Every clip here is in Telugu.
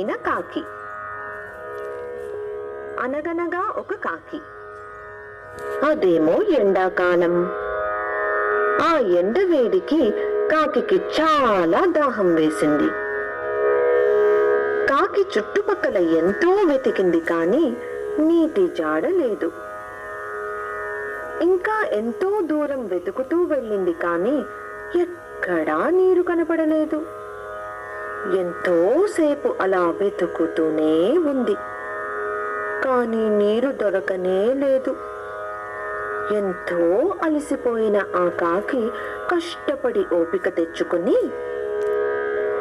కాకి. అనగనగా ఒక కాకి. అదేమో ఎండాకాలం. ఆ ఎండ వేడికి కాకికి చాలా దాహం వేసింది. కాకి చుట్టుపక్కల ఎంతో వెతికింది, కానీ నీటి జాడ లేదు. ఇంకా ఎంతో దూరం వెతుకుతూ వెళ్ళింది, కానీ ఎక్కడా నీరు కనపడలేదు. ఎంతోసేపు అలా వెతుకుతూనే ఉంది, కానీ నీరు దొరకనే లేదు. ఎంతో అలసిపోయిన ఆ కాకి కష్టపడి ఓపిక తెచ్చుకుని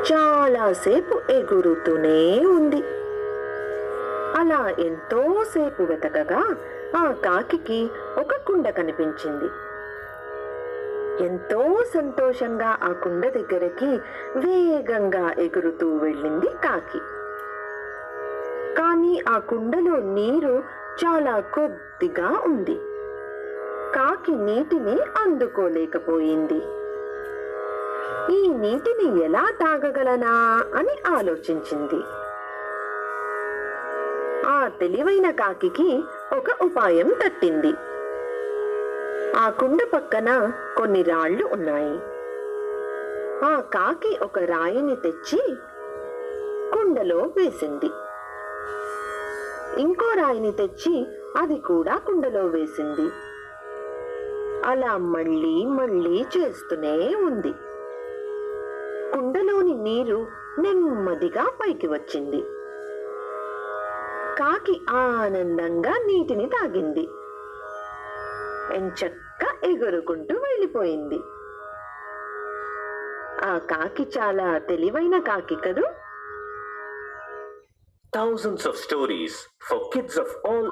చాలాసేపు ఎగురుతూనే ఉంది. అలా ఎంతోసేపు వెతకగా ఆ కాకికి ఒక కుండ కనిపించింది. ఎంతో సంతోషంగా ఆ కుండ దగ్గరికి వేగంగా ఎగురుతూ వెళ్ళింది కాకి. కానీ ఆ కుండలో నీరు చాలా కొద్దిగా ఉంది. కాకి నీటిని అందుకోలేకపోయింది. ఈ నీటిని ఎలా తాగగలనా అని ఆలోచించింది. ఆ తెలివైన కాకికి ఒక ఉపాయం తట్టింది. ఆ కుండ పక్కన కొన్ని రాళ్లు ఉన్నాయి. ఆ కాకి ఒక రాయిని తెచ్చి కుండలో వేసింది. ఇంకో రాయిని తెచ్చి అది కూడా కుండలో వేసింది. అలా మళ్ళీ మళ్ళీ చేస్తూనే ఉంది. కుండలోని నీరు నెమ్మదిగా పైకి వచ్చింది. కాకి ఆనందంగా నీటిని తాగింది. ఎంచక్కా ఎగురుకుంటూ వెళ్ళిపోయింది. ఆ కాకి చాలా తెలివైన కాకి కదూ. Thousands of stories for kids of all